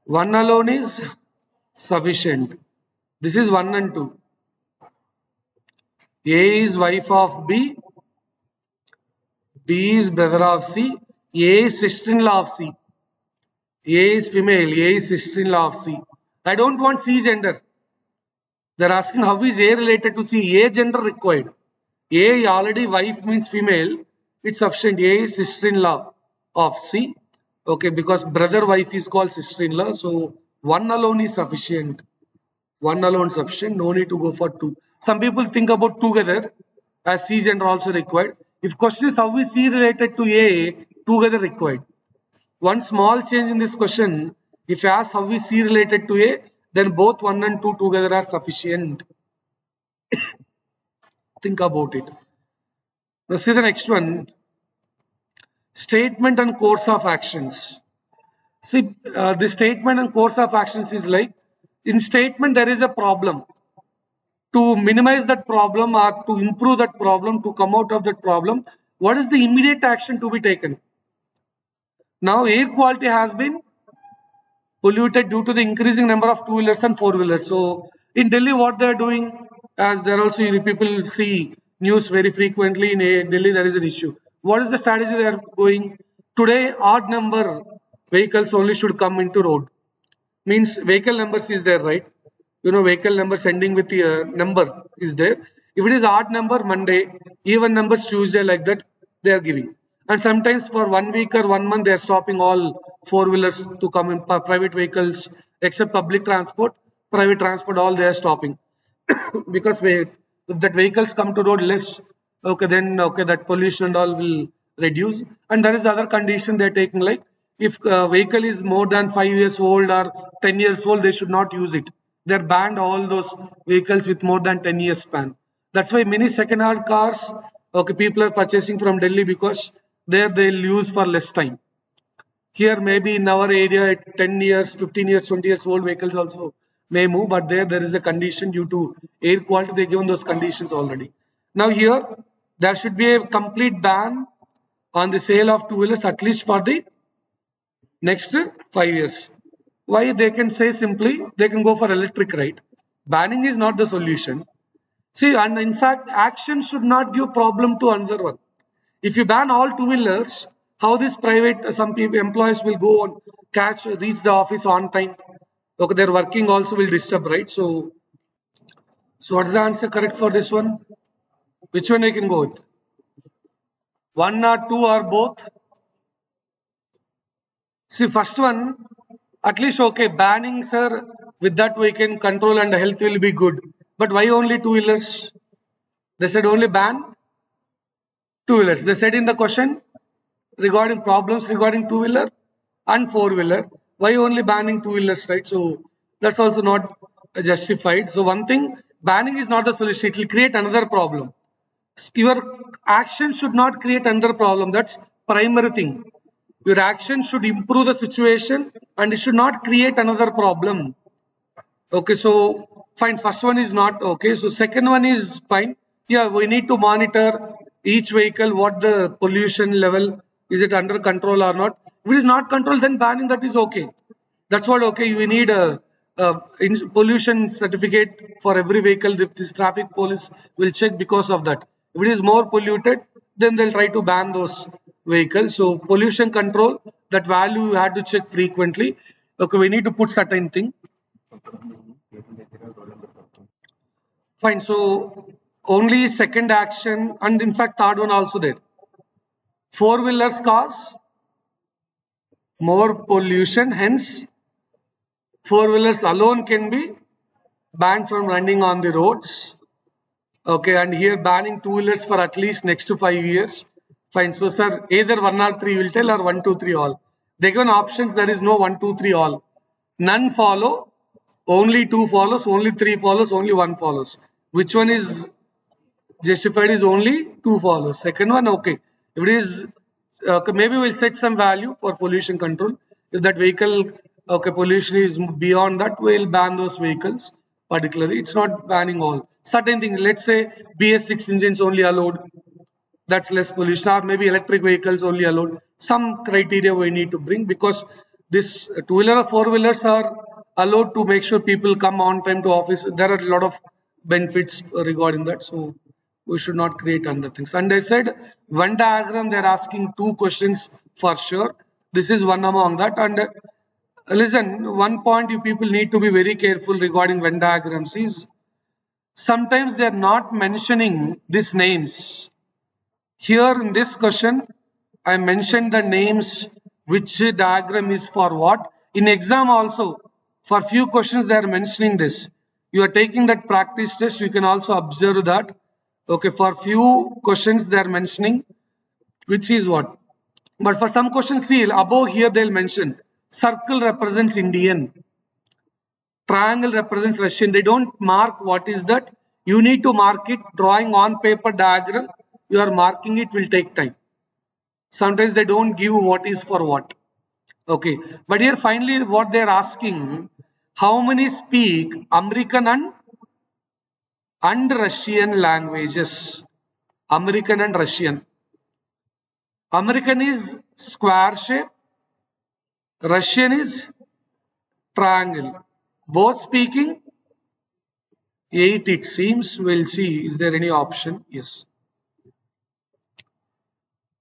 Speaker 1: one alone is sufficient. This is 1 and 2. A is wife of B, B is brother of C, A is sister-in-law of C. A is female, A is sister-in-law of C. I don't want C gender. They're asking how is A related to C? A gender required. A already wife means female. It's sufficient. A is sister-in-law of C. Okay, because brother wife is called sister-in-law. So 1 alone is sufficient. 1 alone sufficient. No need to go for 2. Some people think about together as C gender also required. If question is how is C related to A, together required. One small change in this question, if you ask how is C related to A, then both 1 and 2 together are sufficient. Think about it. Now see the next one. Statement and course of actions. See, the statement and course of actions is like, in statement there is a problem. To minimize that problem or to improve that problem, to come out of that problem, what is the immediate action to be taken? Now air quality has been polluted due to the increasing number of two-wheelers and four-wheelers. So in Delhi, what they are doing, as there also people see news very frequently in Delhi, there is an issue. What is the strategy they are going? Today, odd number vehicles only should come into road. Means vehicle numbers is there, right? You know, vehicle number sending with the number is there. If it is odd number Monday, even numbers Tuesday, like that, they are giving. And sometimes for 1 week or 1 month, they are stopping all four-wheelers to come in, private vehicles, except public transport, private transport, all they are stopping. Because if that vehicles come to road less, okay, then okay, that pollution and all will reduce. And there is other condition they are taking, like if vehicle is more than 5 years old or 10 years old, they should not use it. They are banned all those vehicles with more than 10 years span. That's why many second-hand cars, okay, people are purchasing from Delhi because there they'll use for less time. Here maybe in our area 10 years, 15 years, 20 years old vehicles also may move, but there is a condition due to air quality, they given those conditions already. Now here there should be a complete ban on the sale of two-wheelers at least for the next 5 years. Why? They can say simply they can go for electric, right? Banning is not the solution. See, and in fact, action should not give problem to another one. If you ban all two-wheelers, how this private some people employees will go on reach the office on time? Okay, their working also will disturb, right? So what's the answer correct for this one? Which one I can go with? One or two or both? See, first one, at least okay, banning, sir, with that we can control and health will be good. But why only two-wheelers? They said only ban two-wheelers. They said in the question regarding problems regarding two-wheeler and four-wheeler. Why only banning two-wheelers, right? So that's also not justified. So one thing, banning is not the solution. It will create another problem. Your action should not create another problem. That's primary thing. Your action should improve the situation and it should not create another problem. Okay, so fine. First one is not okay. So second one is fine. Yeah, we need to monitor each vehicle, what the pollution level, is it under control or not. If it is not controlled, then banning that is okay. That's what okay. We need a pollution certificate for every vehicle. This traffic police will check because of that. If it is more polluted, then they'll try to ban those vehicles. So pollution control, that value you had to check frequently. Okay, we need to put certain thing. Fine. So only second action and in fact third one also there. Four-wheelers cause more pollution. Hence, four-wheelers alone can be banned from running on the roads. Okay, and here banning two-wheelers for at least next to 5 years. Fine. So sir, either one or three will tell or one, two, three all. They given options. There is no one, two, three all. None follow. Only two follows. Only three follows. Only one follows. Which one is justified? Is only two follows. Second one, okay. If it is okay, maybe we'll set some value for pollution control. If that vehicle, okay, pollution is beyond that, we'll ban those vehicles particularly. It's not banning all. Certain things, let's say BS6 engines only allowed, that's less pollution, or maybe electric vehicles only allowed. Some criteria we need to bring because this two-wheeler or four-wheelers are allowed to make sure people come on time to office. There are a lot of benefits regarding that. So we should not create other things. And I said Venn diagram, they're asking two questions for sure. This is one among that. And listen, one point you people need to be very careful regarding Venn diagrams is sometimes they're not mentioning these names. Here in this question, I mentioned the names, which diagram is for what. In exam also, for few questions they are mentioning this. You are taking that practice test, you can also observe that. Okay, for few questions they are mentioning which is what. But for some questions, see above here they'll mention circle represents Indian, triangle represents Russian. They don't mark what is that. You need to mark it. Drawing on paper diagram, you are marking it will take time. Sometimes they don't give what is for what. Okay, but here finally what they are asking, how many speak American and Russian languages? American and Russian. American is square shape, Russian is triangle. Both speaking 8 it seems. We'll see, is there any option? Yes.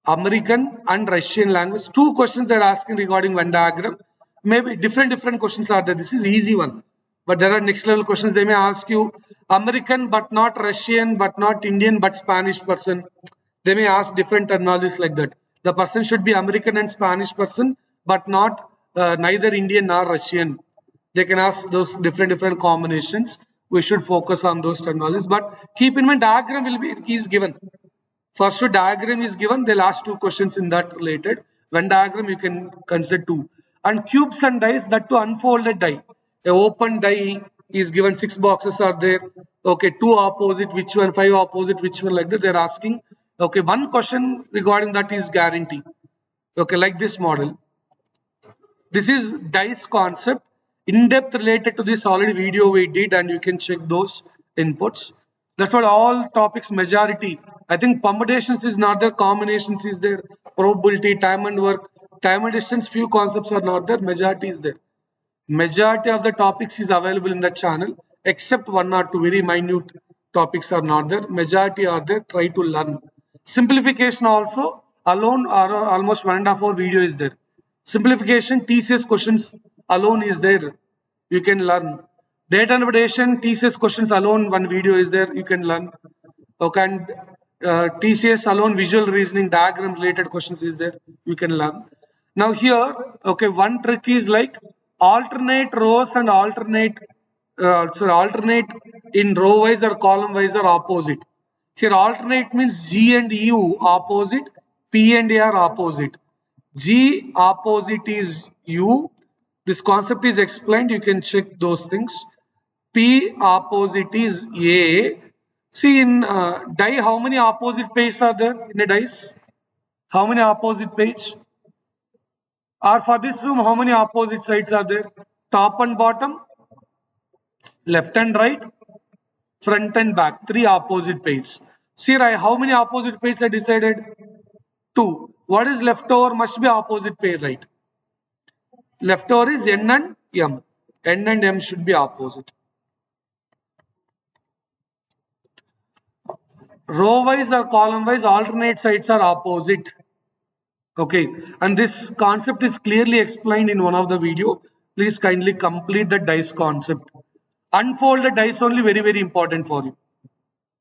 Speaker 1: American and Russian language. Two questions they're asking regarding Venn diagram. Maybe different questions are there. This is easy one. But there are next level questions. They may ask you American but not Russian but not Indian but Spanish person. They may ask different terminologies like that. The person should be American and Spanish person but not neither Indian nor Russian. They can ask those different combinations. We should focus on those terminologies. But keep in mind diagram will be is given. First diagram is given, they'll ask two questions in that related. Venn diagram you can consider two. And cubes and dice, that to unfolded die. A open die is given, 6 boxes are there. Okay, 2 opposite, which one, 5 opposite, which one, like that they're asking. Okay, one question regarding that is guarantee. Okay, like this model. This is dice concept. In depth related to this already video we did, and you can check those inputs. That's what all topics majority. I think permutations is not there, combinations is there, probability, time and work, time and distance, few concepts are not there, majority is there. Majority of the topics is available in the channel, except one or two very minute topics are not there. Majority are there. Try to learn. Simplification also alone or almost 1.5 hour video is there. Simplification TCS questions alone is there. You can learn. Data interpretation TCS questions alone one video is there. You can learn. Okay, and TCS alone visual reasoning diagram related questions is there. You can learn. Now here, okay, one trick is like alternate rows and alternate in row wise or column wise or opposite. Here alternate means G and U opposite, P and A are opposite. G opposite is U. This concept is explained. You can check those things. P opposite is A. See in die, how many opposite pages are there in a dice? How many opposite page? Or for this room, how many opposite sides are there? Top and bottom, left and right, front and back. 3 opposite pages. See, how many opposite pages I decided? 2. What is left over? Must be opposite page, right? Left over is N and M. N and M should be opposite. Row wise or column wise, alternate sides are opposite. Okay, and this concept is clearly explained in one of the video. Please kindly complete the dice concept. Unfold the dice only, very, very important for you.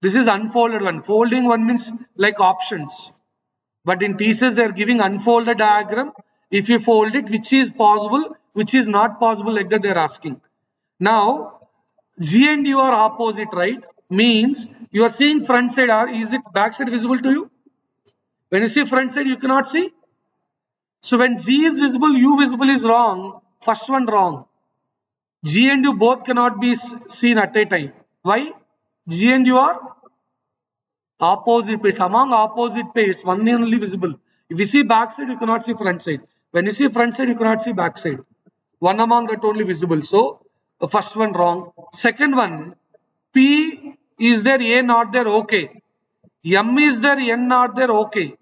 Speaker 1: This is unfolded one. Folding one means like options. But in TCS, they are giving unfolded diagram. If you fold it, which is possible, which is not possible, like that they are asking. Now, G and U are opposite, right? Means you are seeing front side, or is it back side visible to you? When you see front side, you cannot see. So when G is visible, U visible is wrong. First one wrong. G and U both cannot be seen at a time. Why? G and U are opposite page. Among opposite page, one only visible. If you see back side, you cannot see front side. When you see front side, you cannot see back side. One among that only visible. So the first one wrong. Second one, P is there, A not there, okay. M is there, N not there, okay.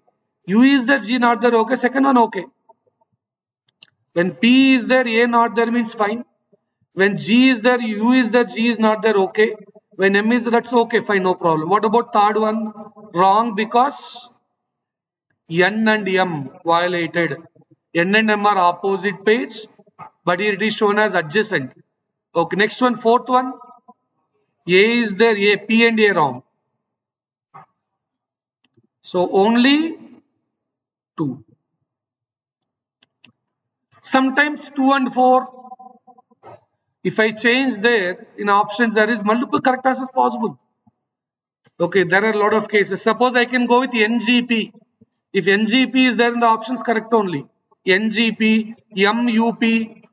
Speaker 1: U is there, G not there, okay. Second one, okay. When P is there, A not there means fine. When G is there, U is there, G is not there, okay. When M is there, that's okay, fine, no problem. What about third one? Wrong, because N and M violated. N and M are opposite page, but here it is shown as adjacent. Okay, next one, fourth one. A is there, A, P and A wrong. So only 2. Sometimes 2 and 4. If I change there in options, there is multiple correct answers possible. Okay, there are a lot of cases. Suppose I can go with NGP. If NGP is there in the options, correct only. NGP, MUP,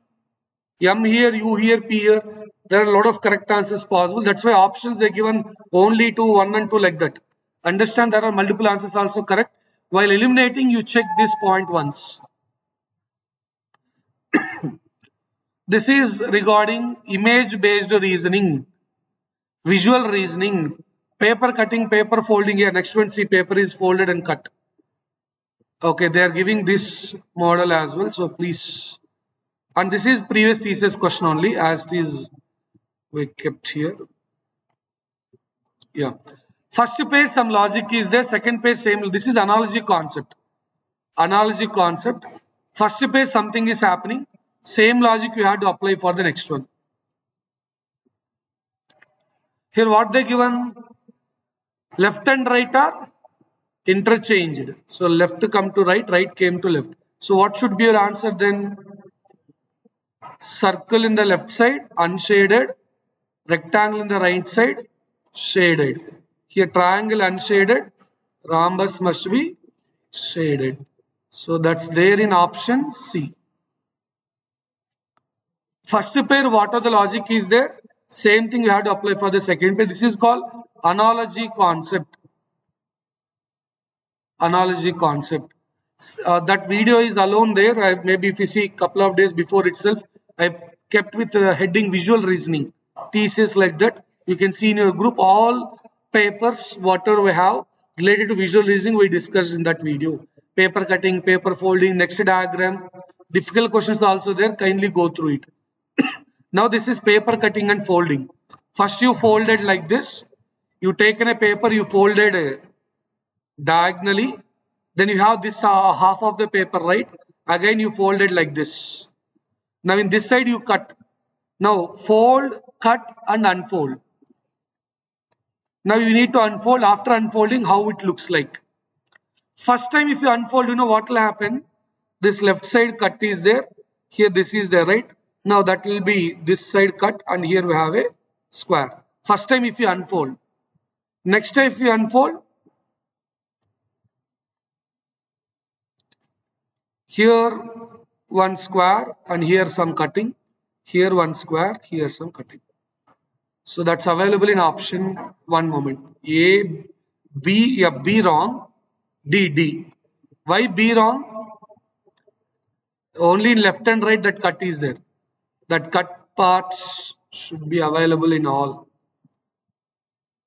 Speaker 1: M here, U here, P here. There are a lot of correct answers possible. That's why options they given only 2, 1 and 2 like that. Understand there are multiple answers also correct. While eliminating, you check this point once. This is regarding image-based reasoning, visual reasoning, paper cutting, paper folding. Here, next one, see, paper is folded and cut. Okay, they are giving this model as well. So please, and this is previous thesis question only, as it is we kept here. Yeah. First page, some logic is there. Second page, same. This is analogy concept. Analogy concept. First page, something is happening. Same logic you have to apply for the next one. Here what they given? Left and right are interchanged. So left come to right, right came to left. So what should be your answer then? Circle in the left side, unshaded. Rectangle in the right side, shaded. Here triangle unshaded. Rhombus must be shaded. So that's there in option C. First pair, what are the logic is there? Same thing you have to apply for the second pair. This is called analogy concept. Analogy concept. That video is alone there. Maybe if you see a couple of days before itself, I kept with the heading visual reasoning. TCS like that. You can see in your group all papers, whatever we have related to visual reasoning, we discussed in that video. Paper cutting, paper folding, next diagram. Difficult questions also there. Kindly go through it. Now this is paper cutting and folding. First you folded like this. You taken a paper, you folded diagonally, then you have this half of the paper, right? Again you fold it like this. Now in this side you cut. Now fold, cut and unfold. Now you need to unfold. After unfolding, how it looks like. First time if you unfold, you know what will happen? This left side cut is there. Here this is there, right? Now that will be this side cut and here we have a square. First time if you unfold. Next time if you unfold, here one square and here some cutting, here one square, here some cutting. So that's available in option. One moment. A, B, yeah, B wrong, D, D. Why B wrong? Only in left and right that cut is there. That cut parts should be available in all.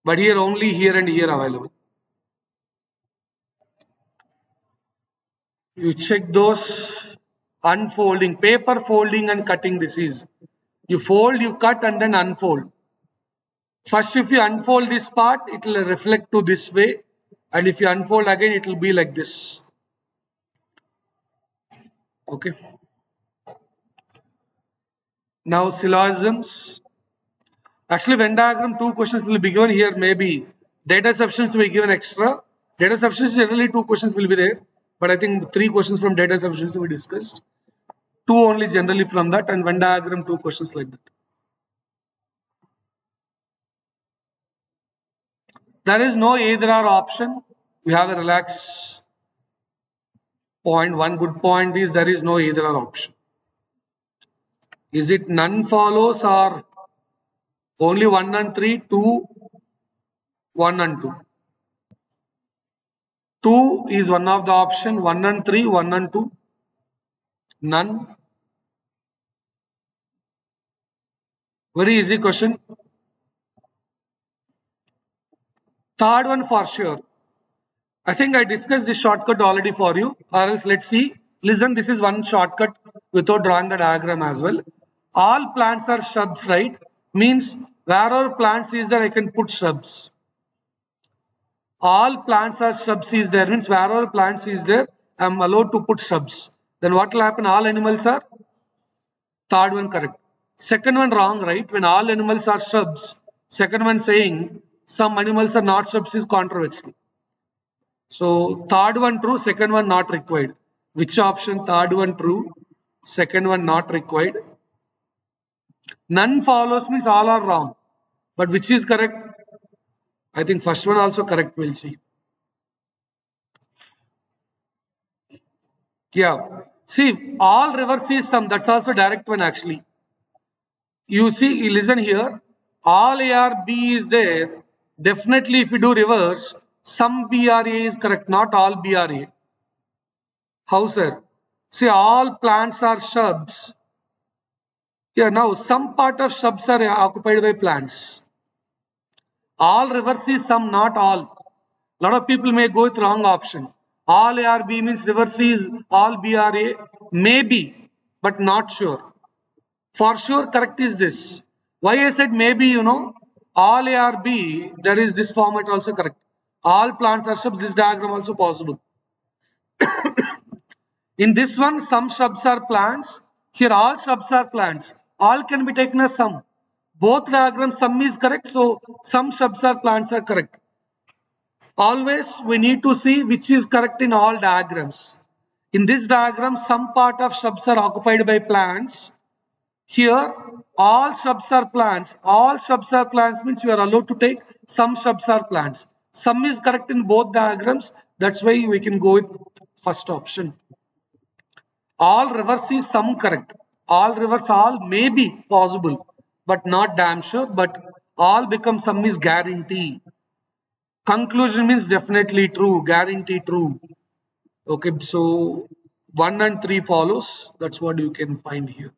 Speaker 1: But here only here and here available. You check those unfolding, paper folding and cutting. This is you fold, you cut and then unfold. First if you unfold this part, it will reflect to this way, and if you unfold again it will be like this. Okay. Now syllogisms. Actually Venn diagram 2 questions will be given here. Maybe data sufficiency will be given extra. Data sufficiency generally 2 questions will be there, but I think 3 questions from data sufficiency we discussed. 2 only generally from that, and Venn diagram 2 questions like that. There is no either or option. We have a relaxed point. One good point is there is no either or option. Is it none follows or only 1 and 3, 2, 1 and 2? 2 is one of the option, 1 and 3, 1 and 2, none. Very easy question. Third one for sure. I think I discussed this shortcut already for you, or else let's see. Listen, this is one shortcut without drawing the diagram as well. All plants are shrubs, right? Means wherever plants is there, I can put shrubs. All plants are shrubs is there, means wherever plants is there, I am allowed to put shrubs. Then what will happen? All animals are? Third one correct. Second one wrong, right? When all animals are shrubs, second one saying some animals are not shrubs is controversial. So third one true, second one not required. Which option? Third one true, second one not required. None follows means all are wrong. But which is correct? I think first one also correct, we'll see. Yeah. See, all reverse is sum. That's also direct one actually. You see, listen here. All AR B is there. Definitely if you do reverse, some BRA is correct, not all BRA. How, sir? See, all plants are shrubs. Yeah, now some part of shrubs are occupied by plants. All reverse is some, not all. A lot of people may go with wrong option. All ARB means reverse is all BRA. Maybe, but not sure. For sure, correct is this. Why I said maybe, you know, all ARB, there is this format also correct. All plants are shrubs, this diagram also possible. In this one, some shrubs are plants. Here, all shrubs are plants. All can be taken as sum. Both diagrams, sum is correct. So, some shrubs are plants are correct. Always, we need to see which is correct in all diagrams. In this diagram, some part of shrubs are occupied by plants. Here, all shrubs are plants. All shrubs are plants means you are allowed to take some shrubs are plants. Sum is correct in both diagrams. That's why we can go with first option. All reverse is some correct. All reverse all may be possible, but not damn sure. But all become some is guarantee. Conclusion means definitely true, guarantee true. Okay, so 1 and 3 follows. That's what you can find here.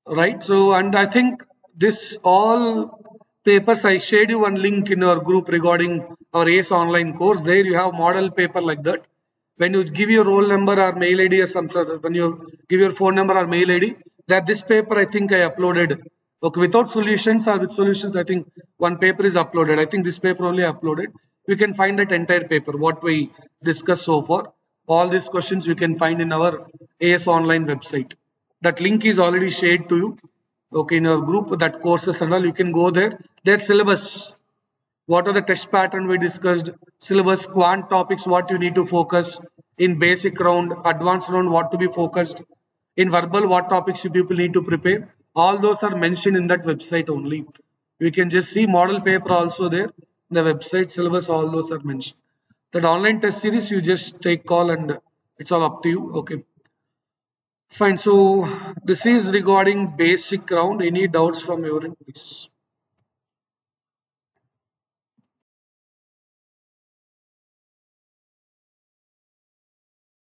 Speaker 1: Right, so and I think this all papers, I shared you one link in our group regarding our ACE online course. There you have model paper like that. When you give your roll number or mail ID or some sort of, when you give your phone number or mail ID, that this paper I think I uploaded. Okay, without solutions or with solutions, I think one paper is uploaded. I think this paper only uploaded. You can find that entire paper what we discussed so far. All these questions you can find in our AS online website. That link is already shared to you, okay, in our group, that courses and all. You can go there. Their syllabus, what are the test pattern we discussed, syllabus, quant topics, what you need to focus in basic round, advanced round, what to be focused in verbal, what topics you people need to prepare. All those are mentioned in that website only. You can just see model paper also there, the website, syllabus, all those are mentioned. That online test series you just take call and it's all up to you. Okay, fine. So this is regarding basic round. Any doubts from your end, please?